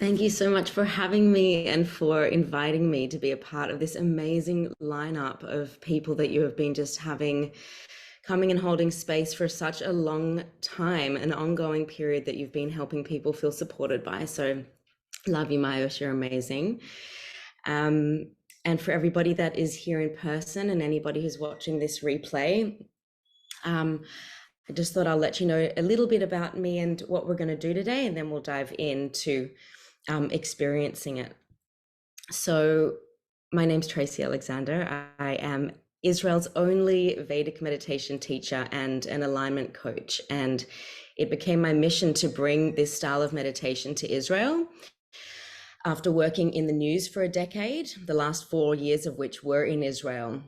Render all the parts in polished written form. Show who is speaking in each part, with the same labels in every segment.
Speaker 1: Thank you so much for having me and for inviting me to be a part of this amazing lineup of people that you have been just coming and holding space for such a long time, an ongoing period that you've been helping people feel supported by. So love you, Mayush, you're amazing. And for everybody that is here in person and anybody who's watching this replay, I just thought I'll let you know a little bit about me and what we're going to do today, and then we'll dive into experiencing it. So my name's Tracy Alexander. I am Israel's only Vedic meditation teacher and an alignment coach. And it became my mission to bring this style of meditation to Israel after working in the news for a decade, the last 4 years of which were in Israel.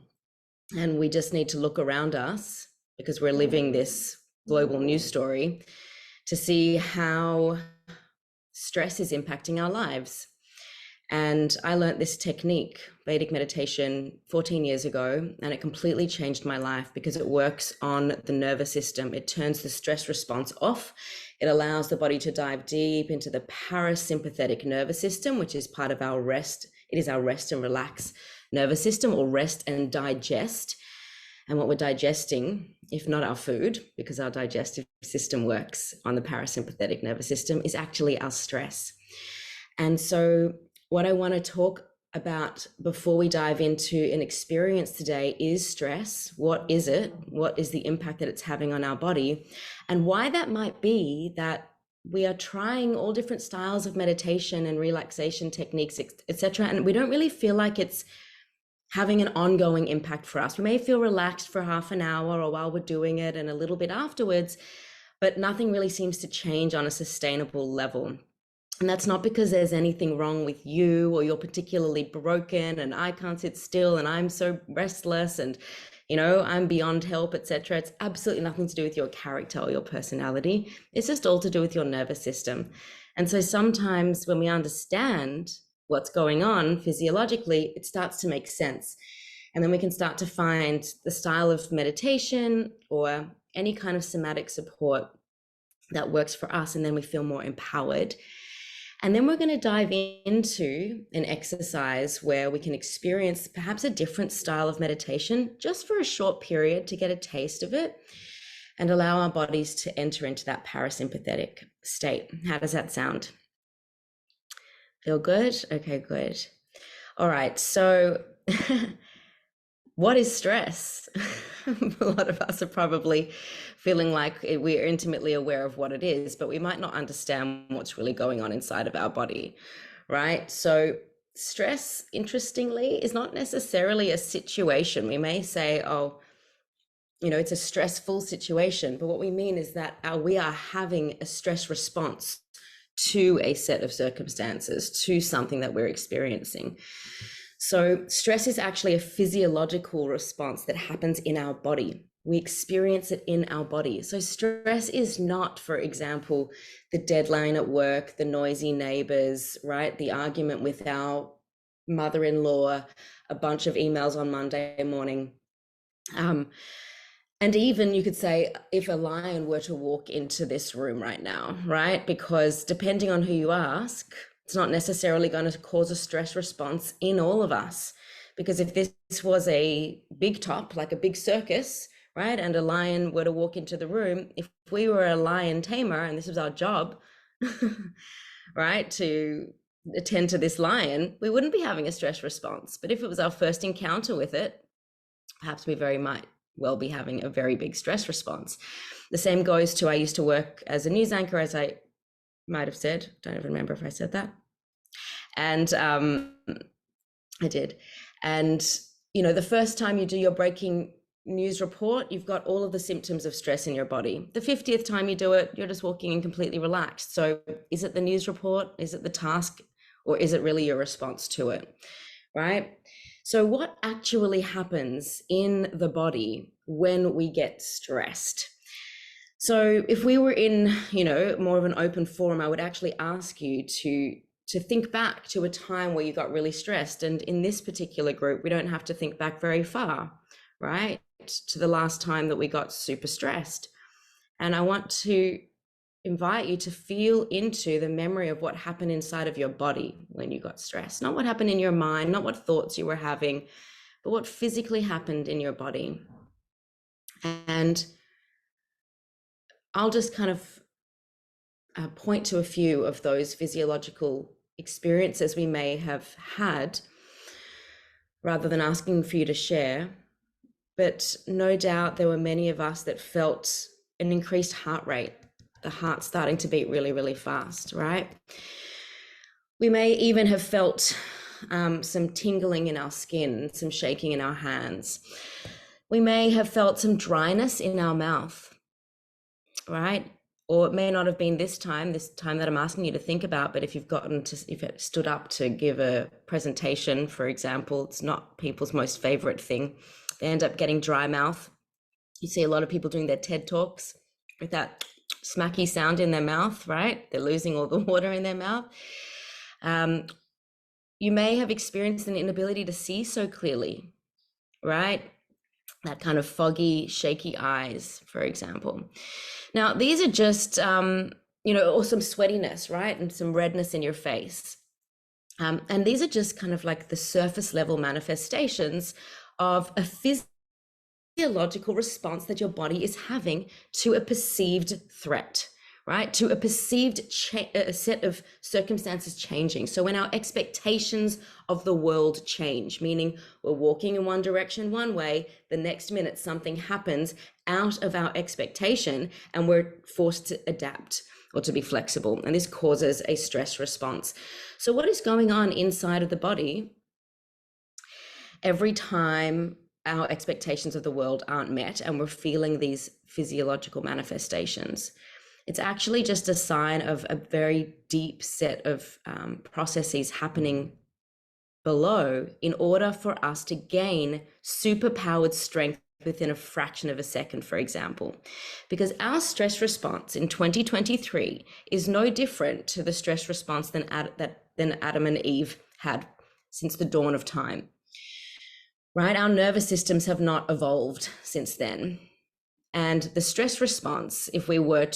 Speaker 1: And we just need to look around us, because we're living this global news story, to see how stress is impacting our lives. And I learned this technique, Vedic meditation, 14 years ago, and it completely changed my life because it works on the nervous system. It turns the stress response off. It allows the body to dive deep into the parasympathetic nervous system, which is part of our rest. It is our rest and relax nervous system, or rest and digest. And what we're digesting, if not our food, because our digestive system works on the parasympathetic nervous system, is actually our stress. And so what I want to talk about before we dive into an experience today is stress. What is it? What is the impact that it's having on our body? And why that might be that we are trying all different styles of meditation and relaxation techniques, etc., and we don't really feel like it's having an ongoing impact for us. We may feel relaxed for half an hour or while we're doing it and a little bit afterwards, but nothing really seems to change on a sustainable level. And that's not because there's anything wrong with you or you're particularly broken and I can't sit still and I'm so restless and, I'm beyond help, etc. It's absolutely nothing to do with your character or your personality. It's just all to do with your nervous system. And so sometimes when we understand what's going on physiologically, it starts to make sense. And then we can start to find the style of meditation or any kind of somatic support that works for us. And then we feel more empowered. And then we're going to dive into an exercise where we can experience perhaps a different style of meditation just for a short period to get a taste of it and allow our bodies to enter into that parasympathetic state. How does that sound? Feel good? Okay, good. All right, so what is stress? A lot of us are probably feeling like we're intimately aware of what it is, but we might not understand what's really going on inside of our body, right? So stress, interestingly, is not necessarily a situation. We may say, oh, it's a stressful situation, but what we mean is that we are having a stress response to a set of circumstances, to something that we're experiencing. So stress is actually a physiological response that happens in our body. We experience it in our body. So stress is not, for example, the deadline at work, the noisy neighbors, right? The argument with our mother-in-law, a bunch of emails on Monday morning. And even you could say, if a lion were to walk into this room right now, right? Because depending on who you ask, it's not necessarily going to cause a stress response in all of us. Because if this was a big top, like a big circus, right? And a lion were to walk into the room, if we were a lion tamer and this was our job, right? To attend to this lion, we wouldn't be having a stress response. But if it was our first encounter with it, perhaps we very might well be having a very big stress response. The same goes to, I used to work as a news anchor, as I might have said, don't even remember if I said that. And I did. And, the first time you do your breaking news report, you've got all of the symptoms of stress in your body. The 50th time you do it, you're just walking in completely relaxed. So is it the news report? Is it the task? Or is it really your response to it? Right? So what actually happens in the body when we get stressed? So if we were in, more of an open forum, I would actually ask you to think back to a time where you got really stressed. And in this particular group, we don't have to think back very far, right? To the last time that we got super stressed. And I want to invite you to feel into the memory of what happened inside of your body when you got stressed. Not what happened in your mind, not what thoughts you were having, but what physically happened in your body. And I'll just kind of point to a few of those physiological experiences we may have had, rather than asking for you to share. But no doubt there were many of us that felt an increased heart rate, the heart starting to beat really, really fast, right? We may even have felt some tingling in our skin, some shaking in our hands. We may have felt some dryness in our mouth, right? Or it may not have been this time that I'm asking you to think about, but if it stood up to give a presentation, for example, it's not people's most favorite thing. They end up getting dry mouth. You see a lot of people doing their TED Talks with that smacky sound in their mouth, right? They're losing all the water in their mouth. You may have experienced an inability to see so clearly, right? That kind of foggy, shaky eyes, for example. Now, these are just, or some sweatiness, right? And some redness in your face. And these are just kind of like the surface level manifestations of a physiological response that your body is having to a perceived threat, right? To a perceived a set of circumstances changing. So when our expectations of the world change, meaning we're walking in one direction one way, the next minute something happens out of our expectation and we're forced to adapt or to be flexible. And this causes a stress response. So what is going on inside of the body every time our expectations of the world aren't met and we're feeling these physiological manifestations? It's actually just a sign of a very deep set of processes happening below in order for us to gain superpowered strength within a fraction of a second, for example. Because our stress response in 2023 is no different to the stress response than Adam and Eve had since the dawn of time, right? Our nervous systems have not evolved since then. And the stress response, if we were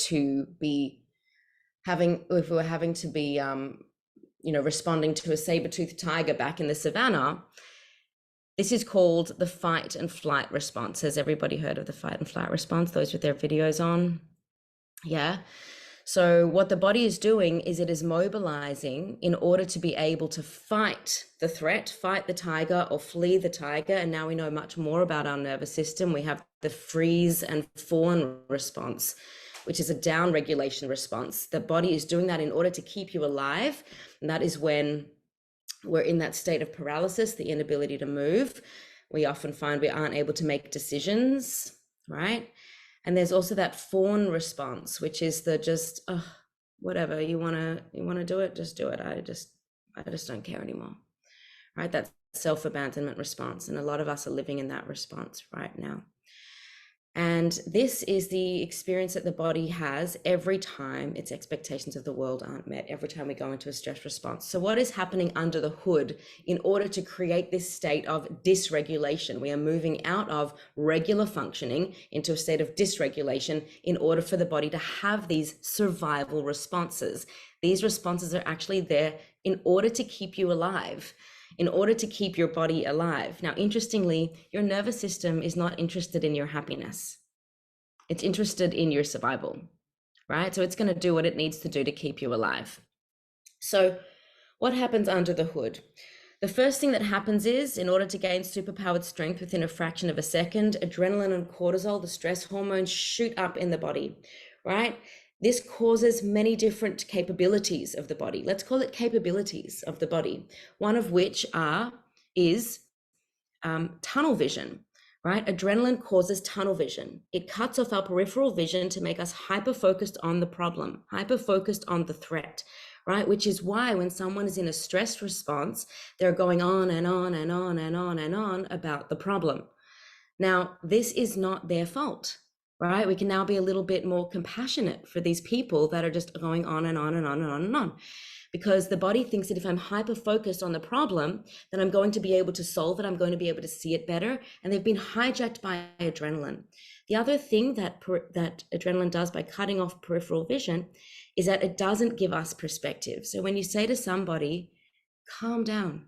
Speaker 1: having to be, responding to a saber-toothed tiger back in the savannah, this is called the fight and flight response. Has everybody heard of the fight and flight response? Those with their videos on? Yeah. So what the body is doing is it is mobilizing in order to be able to fight the threat, fight the tiger or flee the tiger. And now we know much more about our nervous system. We have the freeze and fawn response, which is a down regulation response. The body is doing that in order to keep you alive. And that is when we're in that state of paralysis, the inability to move. We often find we aren't able to make decisions, right? And there's also that fawn response, which is the just, whatever, you wanna do it, just do it. I just don't care anymore, right? That self-abandonment response. And a lot of us are living in that response right now. And this is the experience that the body has every time its expectations of the world aren't met, every time we go into a stress response. So what is happening under the hood in order to create this state of dysregulation? We are moving out of regular functioning into a state of dysregulation in order for the body to have these survival responses. These responses are actually there in order to keep you alive, in order to keep your body alive. Now, interestingly, your nervous system is not interested in your happiness. It's interested in your survival, right? So it's going to do what it needs to do to keep you alive. So what happens under the hood? The first thing that happens is, in order to gain superpowered strength within a fraction of a second, adrenaline and cortisol, the stress hormones, shoot up in the body, right? This causes many different capabilities of the body. Let's call it capabilities of the body. One of which is tunnel vision, right? Adrenaline causes tunnel vision. It cuts off our peripheral vision to make us hyper-focused on the problem, hyper-focused on the threat, right? Which is why when someone is in a stress response, they're going on and on and on and on and on about the problem. Now, this is not their fault, right? We can now be a little bit more compassionate for these people that are just going on and on and on and on and on. because the body thinks that if I'm hyper focused on the problem, then I'm going to be able to solve it. I'm going to be able to see it better. And they've been hijacked by adrenaline. The other thing that adrenaline does by cutting off peripheral vision is that it doesn't give us perspective. So when you say to somebody, calm down,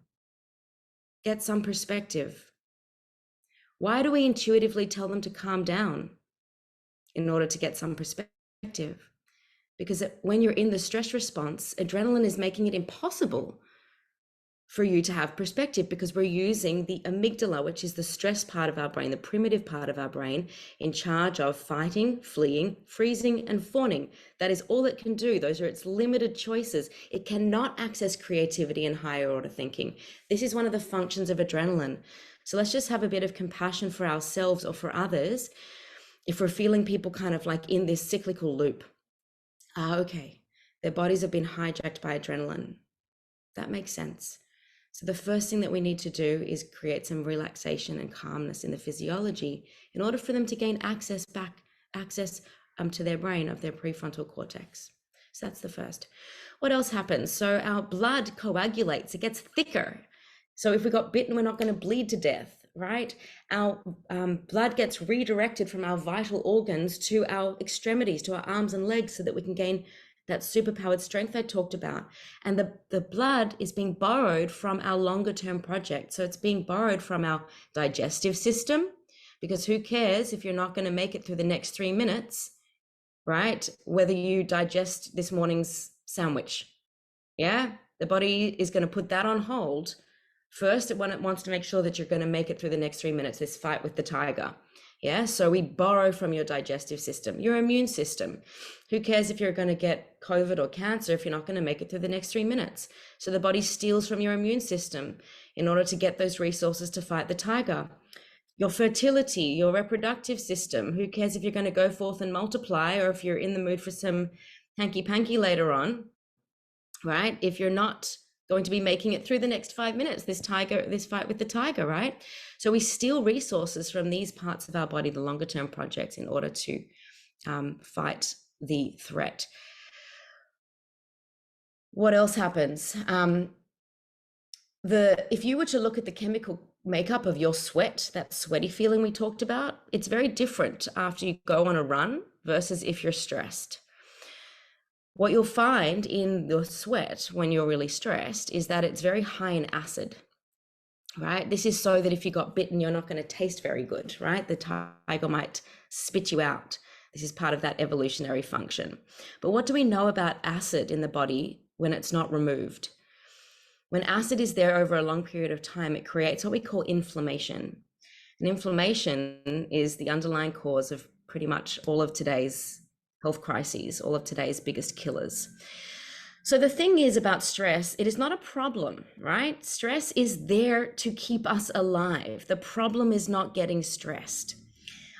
Speaker 1: get some perspective, why do we intuitively tell them to calm down in order to get some perspective? Because when you're in the stress response, adrenaline is making it impossible for you to have perspective, because we're using the amygdala, which is the stress part of our brain, the primitive part of our brain, in charge of fighting, fleeing, freezing, and fawning. That is all it can do. Those are its limited choices. It cannot access creativity and higher order thinking. This is one of the functions of adrenaline. So let's just have a bit of compassion for ourselves or for others if we're feeling people kind of like in this cyclical loop. Okay, their bodies have been hijacked by adrenaline. That makes sense. So the first thing that we need to do is create some relaxation and calmness in the physiology in order for them to gain access to their brain of their prefrontal cortex. So that's the first. What else happens? So our blood coagulates, it gets thicker. So if we got bitten, we're not going to bleed to death, right? Our blood gets redirected from our vital organs to our extremities, to our arms and legs, so that we can gain that superpowered strength I talked about. And the blood is being borrowed from our longer term project. So it's being borrowed from our digestive system, because who cares if you're not going to make it through the next 3 minutes, right? Whether you digest this morning's sandwich. Yeah, the body is going to put that on hold first when it wants to make sure that you're going to make it through the next 3 minutes, this fight with the tiger. Yeah, so we borrow from your digestive system, your immune system. Who cares if you're going to get COVID or cancer if you're not going to make it through the next 3 minutes? So the body steals from your immune system in order to get those resources to fight the tiger. Your fertility, your reproductive system. Who cares if you're going to go forth and multiply, or if you're in the mood for some hanky-panky later on, right? If you're not going to be making it through the next 5 minutes, this fight with the tiger, right? So we steal resources from these parts of our body, the longer term projects, in order to fight the threat. What else happens? If you were to look at the chemical makeup of your sweat, that sweaty feeling we talked about, it's very different after you go on a run versus if you're stressed. What you'll find in your sweat when you're really stressed is that it's very high in acid, right? This is so that if you got bitten, you're not going to taste very good, right? The tiger might spit you out. This is part of that evolutionary function. But what do we know about acid in the body when it's not removed? When acid is there over a long period of time, it creates what we call inflammation. And inflammation is the underlying cause of pretty much all of today's health crises, all of today's biggest killers. So the thing is about stress, it is not a problem, right? Stress is there to keep us alive. The problem is not getting stressed.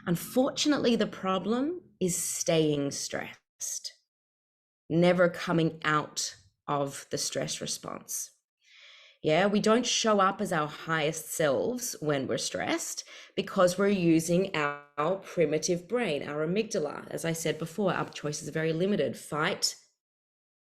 Speaker 1: Unfortunately, the problem is staying stressed, never coming out of the stress response. Yeah, we don't show up as our highest selves when we're stressed because we're using our primitive brain, our amygdala. As I said before, our choices are very limited. Fight,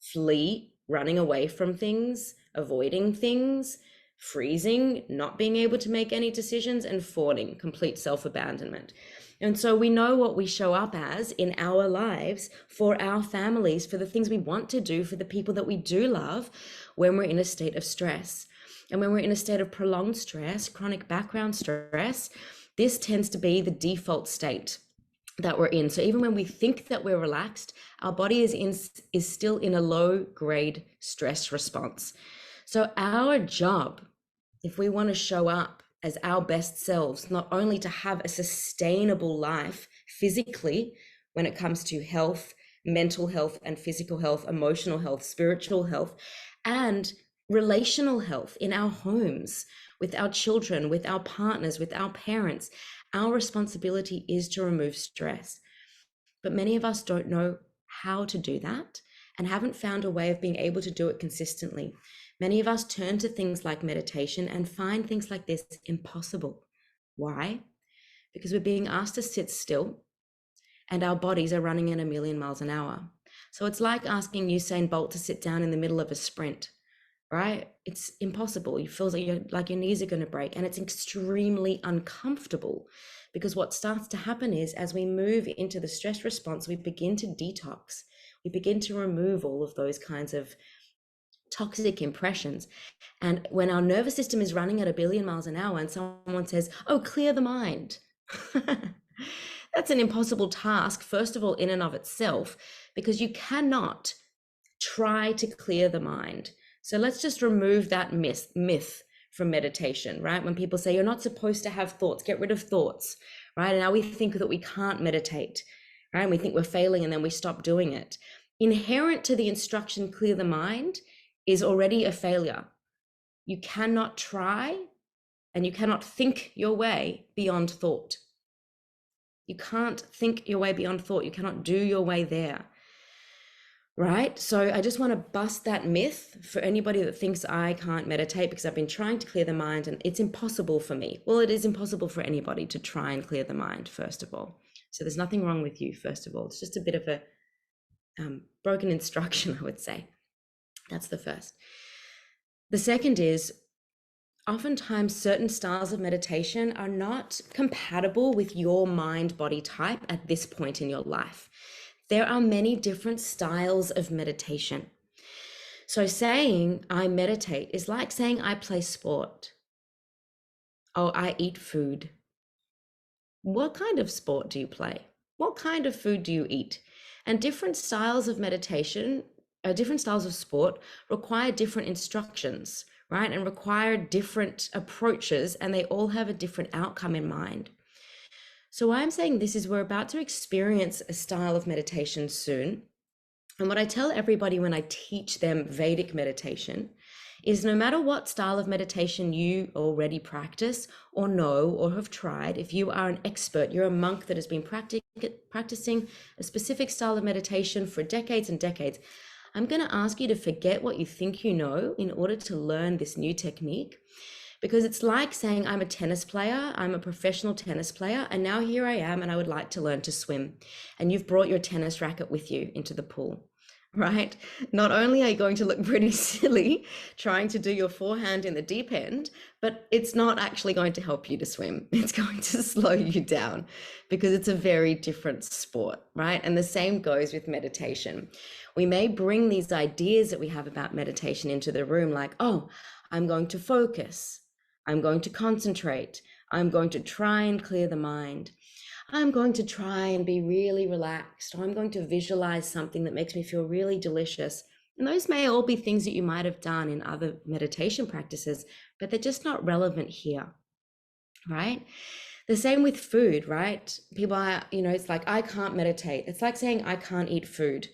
Speaker 1: flee, running away from things, avoiding things, freezing, not being able to make any decisions, and fawning, complete self-abandonment. And so we know what we show up as in our lives, for our families, for the things we want to do, for the people that we do love, when we're in a state of stress. And when we're in a state of prolonged stress, chronic background stress, this tends to be the default state that we're in. So even when we think that we're relaxed, our body is still in a low grade stress response. So our job, if we want to show up as our best selves, not only to have a sustainable life physically when it comes to health, mental health and physical health, emotional health, spiritual health, and relational health in our homes, with our children, with our partners, with our parents, our responsibility is to remove stress. But many of us don't know how to do that and haven't found a way of being able to do it consistently. Many of us turn to things like meditation and find things like this impossible. Why? Because we're being asked to sit still and our bodies are running at 1,000,000 miles an hour. So it's like asking Usain Bolt to sit down in the middle of a sprint, right? It's impossible. You feel like your knees are going to break, and it's extremely uncomfortable, because what starts to happen is, as we move into the stress response, we begin to detox. We begin to remove all of those kinds of toxic impressions. And when our nervous system is running at 1 billion miles an hour and someone says, oh, clear the mind, that's an impossible task, first of all, in and of itself, because you cannot try to clear the mind. So let's just remove that myth from meditation, right? When people say you're not supposed to have thoughts, get rid of thoughts, right? And now we think that we can't meditate, right? And we think we're failing, and then we stop doing it. Inherent to the instruction, clear the mind, is already a failure. You cannot try, and you cannot think your way beyond thought. You can't think your way beyond thought. You cannot do your way there. Right? So I just want to bust that myth for anybody that thinks I can't meditate because I've been trying to clear the mind and it's impossible for me. Well, it is impossible for anybody to try and clear the mind, first of all. So there's nothing wrong with you, first of all. It's just a bit of a broken instruction, I would say. That's the first. The second is, oftentimes certain styles of meditation are not compatible with your mind-body type at this point in your life. There are many different styles of meditation. So saying I meditate is like saying I play sport. Oh, I eat food. What kind of sport do you play? What kind of food do you eat? And different styles of meditation, different styles of sport require different instructions, right? And require different approaches, and they all have a different outcome in mind. So why I'm saying this is we're about to experience a style of meditation soon. And what I tell everybody when I teach them Vedic meditation is, no matter what style of meditation you already practice or know or have tried, if you are an expert, you're a monk that has been practicing a specific style of meditation for decades and decades, I'm going to ask you to forget what you think you know in order to learn this new technique. Because it's like saying I'm a tennis player, I'm a professional tennis player, and now here I am and I would like to learn to swim. And you've brought your tennis racket with you into the pool, right? Not only are you going to look pretty silly trying to do your forehand in the deep end, but it's not actually going to help you to swim. It's going to slow you down because it's a very different sport, right? And the same goes with meditation. We may bring these ideas that we have about meditation into the room, like, oh, I'm going to focus. I'm going to concentrate. I'm going to try and clear the mind. I'm going to try and be really relaxed, or I'm going to visualize something that makes me feel really delicious. And those may all be things that you might have done in other meditation practices, but they're just not relevant here, right? The same with food, right? People are, it's like, I can't meditate. It's like saying I can't eat food.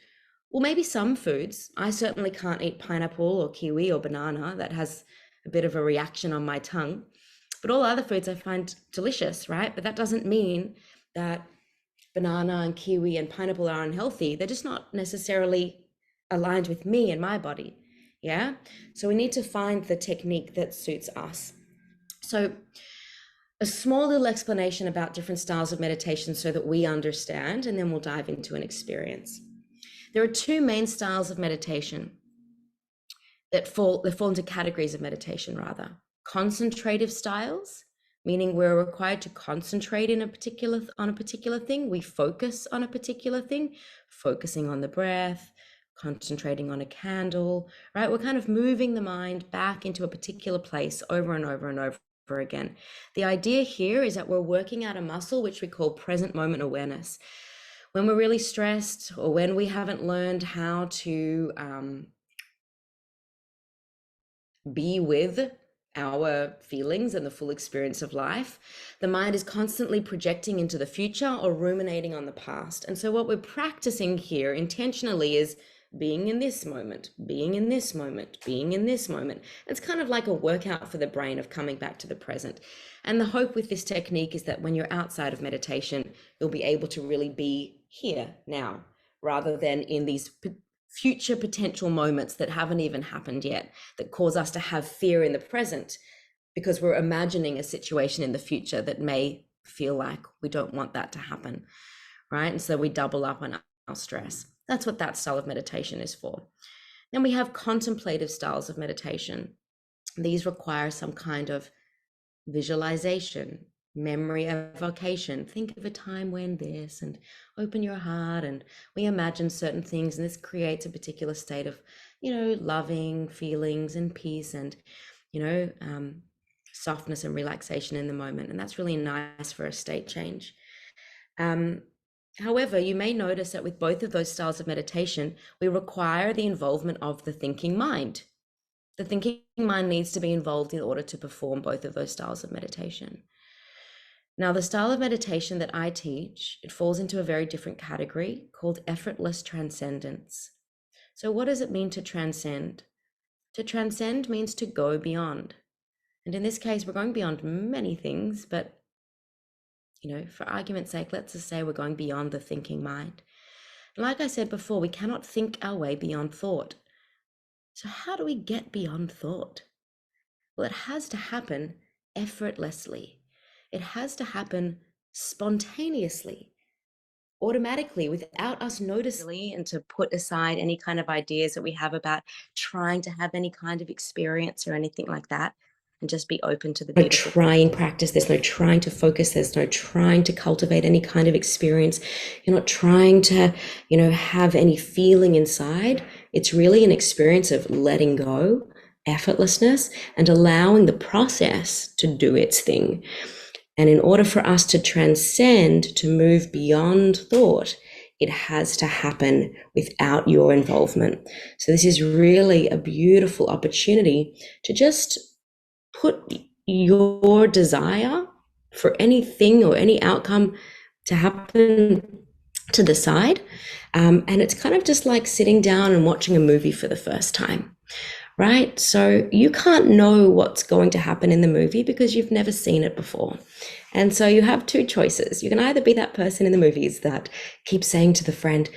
Speaker 1: Well, maybe some foods. I certainly can't eat pineapple or kiwi or banana. That has a bit of a reaction on my tongue. But all other foods I find delicious, right? But that doesn't mean that banana and kiwi and pineapple are unhealthy. They're just not necessarily aligned with me and my body. Yeah. So we need to find the technique that suits us. So a small little explanation about different styles of meditation so that we understand, and then we'll dive into an experience. There are two main styles of meditation that fall into categories of meditation, rather. Concentrative styles, meaning we're required to concentrate on a particular thing. We focus on a particular thing, focusing on the breath, concentrating on a candle, right? We're kind of moving the mind back into a particular place over and over and over again. The idea here is that we're working out a muscle which we call present moment awareness. When we're really stressed, or when we haven't learned how to be with our feelings and the full experience of life, the mind is constantly projecting into the future or ruminating on the past. And so what we're practicing here intentionally is being in this moment, being in this moment, being in this moment. It's kind of like a workout for the brain of coming back to the present. And the hope with this technique is that when you're outside of meditation, you'll be able to really be here now, rather than in these future potential moments that haven't even happened yet, that cause us to have fear in the present because we're imagining a situation in the future that may feel like we don't want that to happen, right? And so we double up on our stress. That's what that style of meditation is for. Then we have contemplative styles of meditation. These require some kind of visualization, memory evocation. Think of a time when this, and open your heart, and we imagine certain things, and this creates a particular state of, loving feelings and peace, and softness and relaxation in the moment. And that's really nice for a state change. However, you may notice that with both of those styles of meditation, we require the involvement of the thinking mind. The thinking mind needs to be involved in order to perform both of those styles of meditation. Now, the style of meditation that I teach, it falls into a very different category called effortless transcendence. So what does it mean to transcend? To transcend means to go beyond. And in this case, we're going beyond many things, but for argument's sake, let's just say we're going beyond the thinking mind. Like I said before, we cannot think our way beyond thought. So how do we get beyond thought? Well, it has to happen effortlessly. It has to happen spontaneously, automatically, without us noticing, and to put aside any kind of ideas that we have about trying to have any kind of experience or anything like that, and just be open to the beautiful. No trying practice, there's no trying to focus, there's no trying to cultivate any kind of experience. You're not trying to, have any feeling inside. It's really an experience of letting go, effortlessness, and allowing the process to do its thing. And in order for us to transcend, to move beyond thought, it has to happen without your involvement. So this is really a beautiful opportunity to just put your desire for anything or any outcome to happen to the side. And it's kind of just like sitting down and watching a movie for the first time, right? So you can't know what's going to happen in the movie because you've never seen it before. And so you have two choices. You can either be that person in the movies that keeps saying to the friend,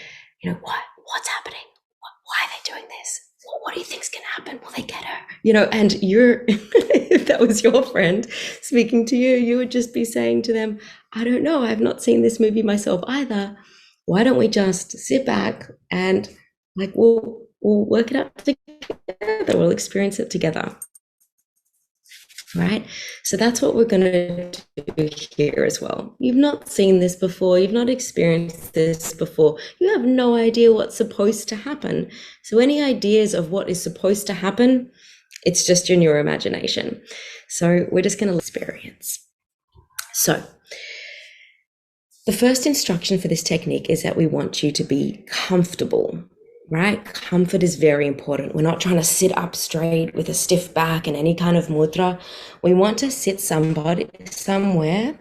Speaker 1: what's happening? Why are they doing this? What do you think's going to happen? Will they get her? And if that was your friend speaking to you, you would just be saying to them, I don't know. I've not seen this movie myself either. Why don't we just sit back and we'll work it out together. We'll experience it together. Right? So that's what we're going to do here as well. You've not seen this before. You've not experienced this before. You have no idea what's supposed to happen. So any ideas of what is supposed to happen, it's just in your imagination. So we're just going to experience. So the first instruction for this technique is that we want you to be comfortable. Right? Comfort is very important. We're not trying to sit up straight with a stiff back and any kind of mudra. We want to sit somewhere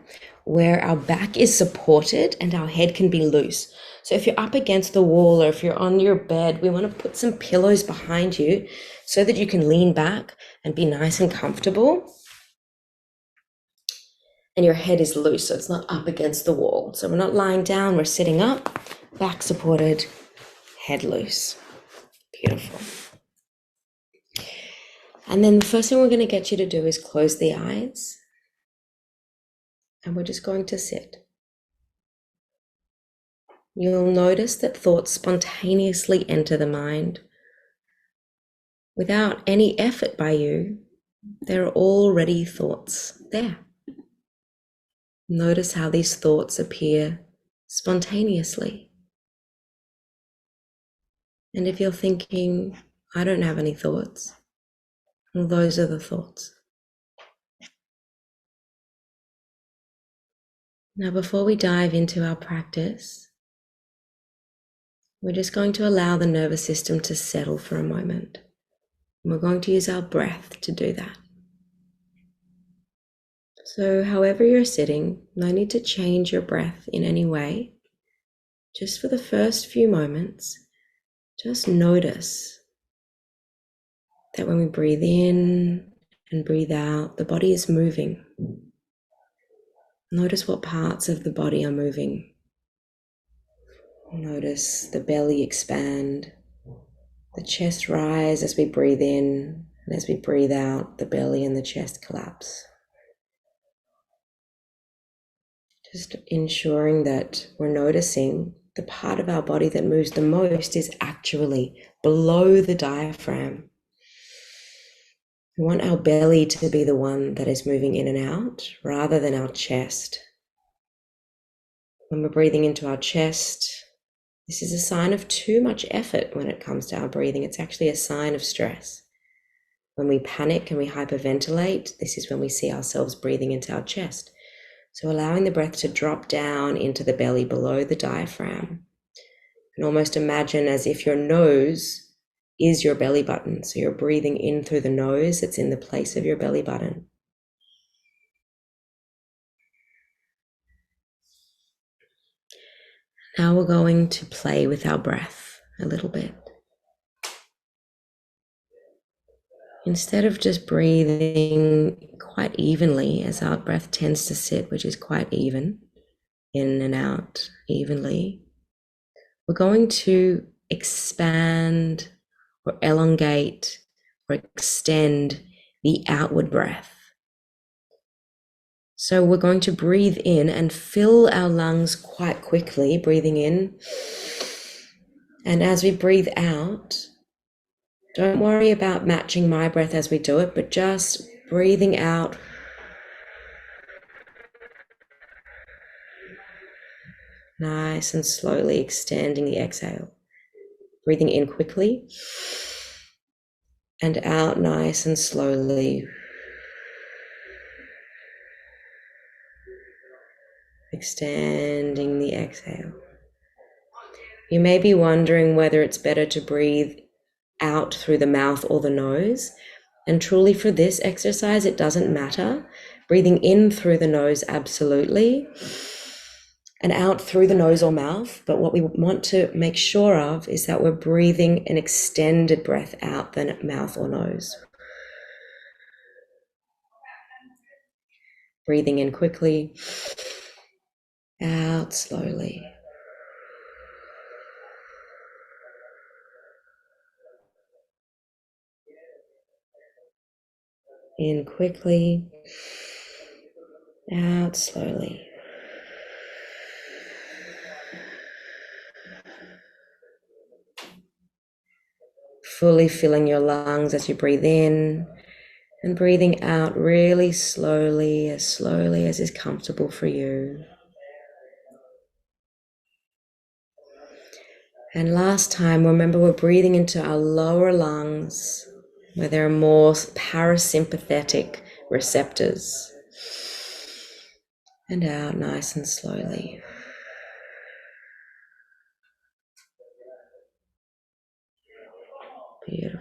Speaker 1: where our back is supported and our head can be loose. So if you're up against the wall or if you're on your bed, we want to put some pillows behind you so that you can lean back and be nice and comfortable. And your head is loose, so it's not up against the wall. So we're not lying down, we're sitting up, back supported, head loose. Beautiful. And then the first thing we're going to get you to do is close the eyes. And we're just going to sit. You'll notice that thoughts spontaneously enter the mind. Without any effort by you, there are already thoughts there. Notice how these thoughts appear spontaneously. And if you're thinking, I don't have any thoughts, well, those are the thoughts. Now, before we dive into our practice, we're just going to allow the nervous system to settle for a moment. And we're going to use our breath to do that. So however you're sitting, no need to change your breath in any way. Just for the first few moments, just notice that when we breathe in and breathe out, the body is moving. Notice what parts of the body are moving. Notice the belly expand, the chest rise as we breathe in, and as we breathe out, the belly and the chest collapse. Just ensuring that we're noticing the part of our body that moves the most is actually below the diaphragm. We want our belly to be the one that is moving in and out rather than our chest. When we're breathing into our chest, this is a sign of too much effort when it comes to our breathing. It's actually a sign of stress. When we panic and we hyperventilate, this is when we see ourselves breathing into our chest. So allowing the breath to drop down into the belly below the diaphragm. And almost imagine as if your nose is your belly button. So you're breathing in through the nose, it's in the place of your belly button. Now we're going to play with our breath a little bit. Instead of just breathing quite evenly, as our breath tends to sit, which is quite even, in and out evenly, we're going to expand or elongate or extend the outward breath. So we're going to breathe in and fill our lungs quite quickly, breathing in. And as we breathe out, don't worry about matching my breath as we do it, but just breathing out. Nice and slowly extending the exhale. Breathing in quickly and out nice and slowly. Extending the exhale. You may be wondering whether it's better to breathe out through the mouth or the nose. And truly for this exercise, it doesn't matter. Breathing in through the nose, absolutely. And out through the nose or mouth. But what we want to make sure of is that we're breathing an extended breath out than mouth or nose. Breathing in quickly, out slowly. In quickly, out slowly. Fully filling your lungs as you breathe in and breathing out really slowly as is comfortable for you. And last time, remember we're breathing into our lower lungs where there are more parasympathetic receptors. And out nice and slowly. Beautiful.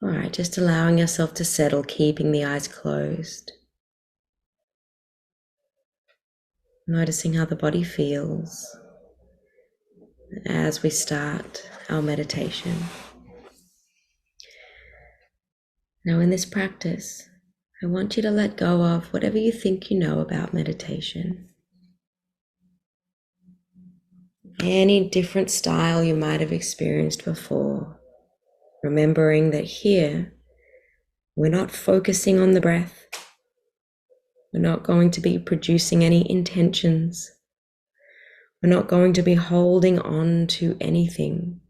Speaker 1: All right, just allowing yourself to settle, keeping the eyes closed. Noticing how the body feels as we start our meditation. Now in this practice, I want you to let go of whatever you think you know about meditation. Any different style you might have experienced before. Remembering that here, we're not focusing on the breath. We're not going to be producing any intentions. We're not going to be holding on to anything.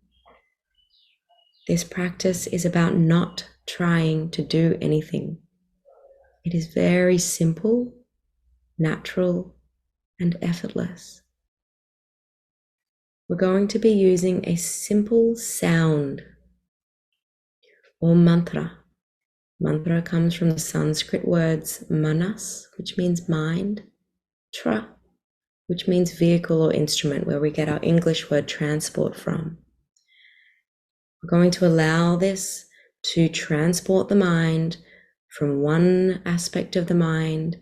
Speaker 1: This practice is about not trying to do anything. It is very simple, natural, and effortless. We're going to be using a simple sound or mantra. Mantra comes from the Sanskrit words manas, which means mind, tra, which means vehicle or instrument, where we get our English word transport from. We're going to allow this to transport the mind from one aspect of the mind,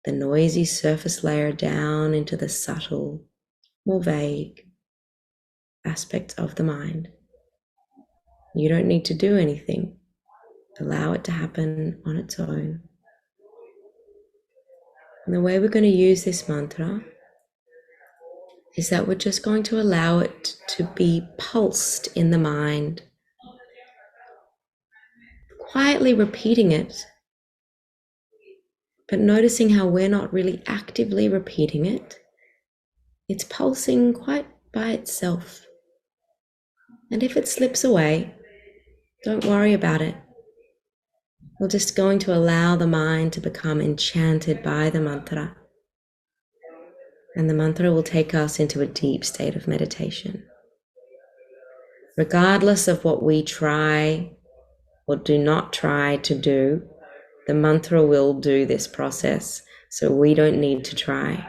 Speaker 1: the noisy surface layer, down into the subtle, more vague aspects of the mind. You don't need to do anything. Allow it to happen on its own. And the way we're going to use this mantra is that we're just going to allow it to be pulsed in the mind, quietly repeating it, but noticing how we're not really actively repeating it. It's pulsing quite by itself. And if it slips away, don't worry about it. We're just going to allow the mind to become enchanted by the mantra. And the mantra will take us into a deep state of meditation. Regardless of what we try or do not try to do, the mantra will do this process, so we don't need to try.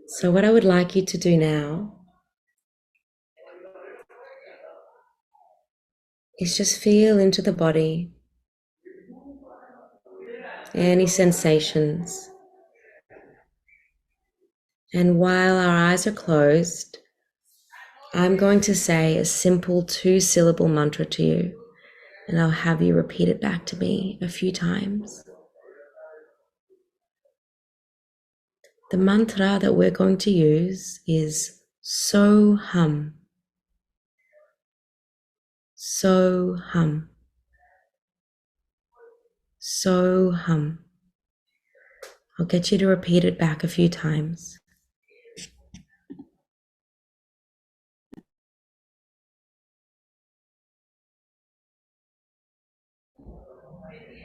Speaker 1: So what I would like you to do now is just feel into the body, any sensations. And while our eyes are closed, I'm going to say a simple 2-syllable mantra to you, and I'll have you repeat it back to me a few times. The mantra that we're going to use is So Hum. So Hum. So Hum. I'll get you to repeat it back a few times.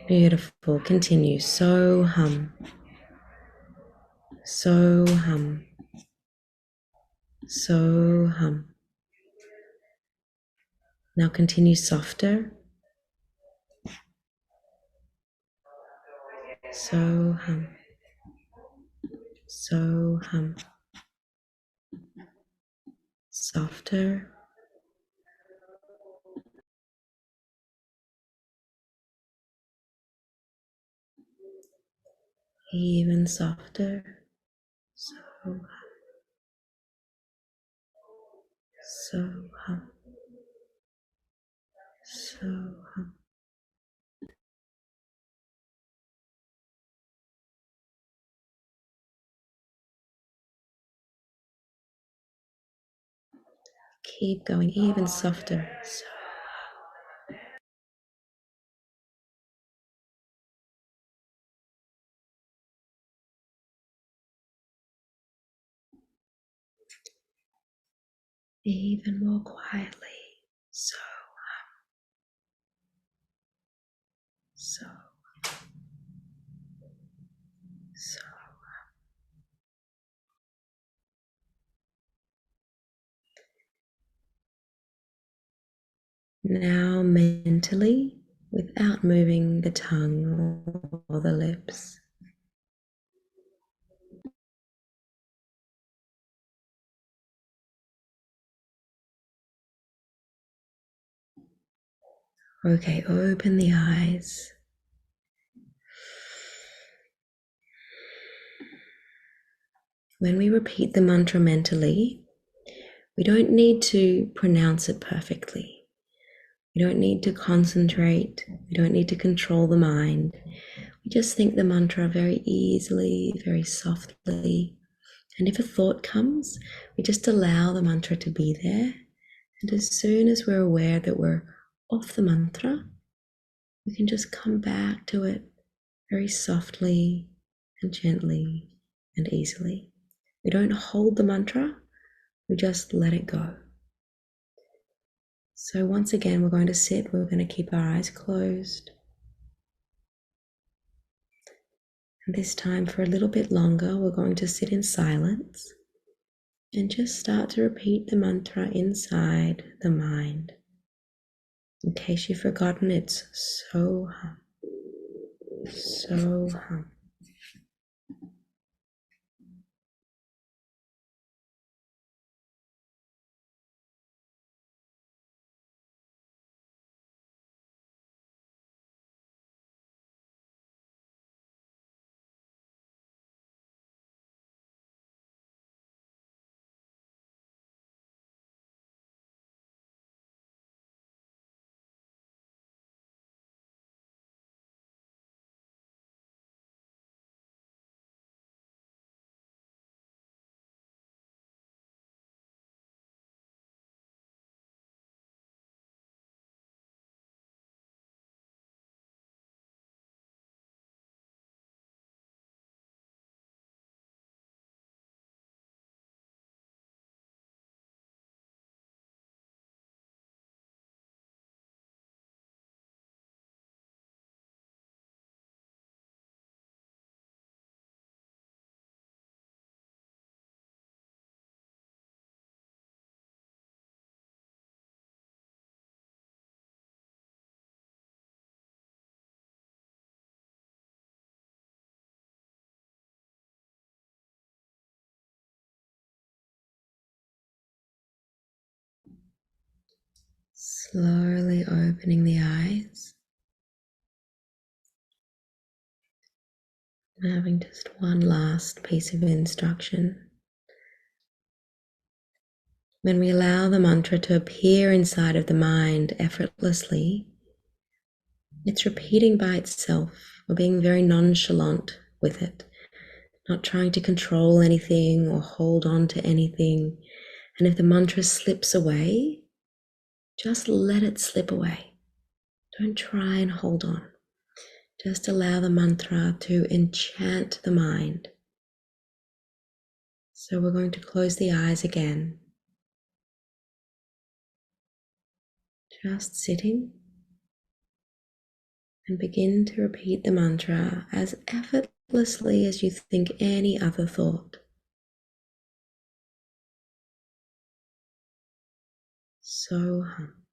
Speaker 1: Beautiful. Continue. So hum. So hum. So hum. Now continue softer. So hum. So hum. Softer. Even softer. So hum. So hum. So hum. Keep going even softer. So even more quietly. So hum. So. So. Now mentally, without moving the tongue or the lips, okay, open the eyes. When we repeat the mantra mentally, we don't need to pronounce it perfectly. We don't need to concentrate. We don't need to control the mind. We just think the mantra very easily, very softly. And if a thought comes, we just allow the mantra to be there. And as soon as we're aware that we're off the mantra, we can just come back to it very softly and gently and easily. We don't hold the mantra, we just let it go. So once again, we're going to sit, we're going to keep our eyes closed. And this time for a little bit longer, we're going to sit in silence and just start to repeat the mantra inside the mind. In case you've forgotten, it's So Hum. So Hum. Slowly opening the eyes and having just one last piece of instruction. When we allow the mantra to appear inside of the mind effortlessly, it's repeating by itself. We're being very nonchalant with it, not trying to control anything or hold on to anything. And if the mantra slips away, just let it slip away. Don't try and hold on. Just allow the mantra to enchant the mind. So we're going to close the eyes again. Just sitting and begin to repeat the mantra as effortlessly as you think any other thought. So hum.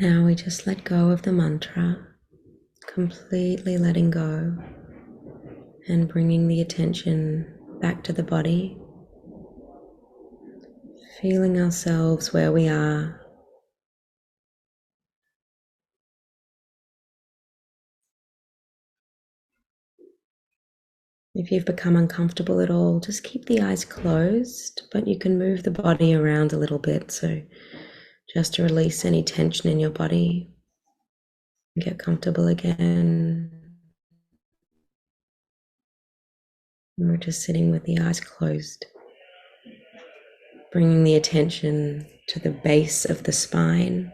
Speaker 1: Now we just let go of the mantra, completely letting go and bringing the attention back to the body, feeling ourselves where we are. If you've become uncomfortable at all, just keep the eyes closed, but you can move the body around a little bit. So just to release any tension in your body and get comfortable again. And we're just sitting with the eyes closed, bringing the attention to the base of the spine,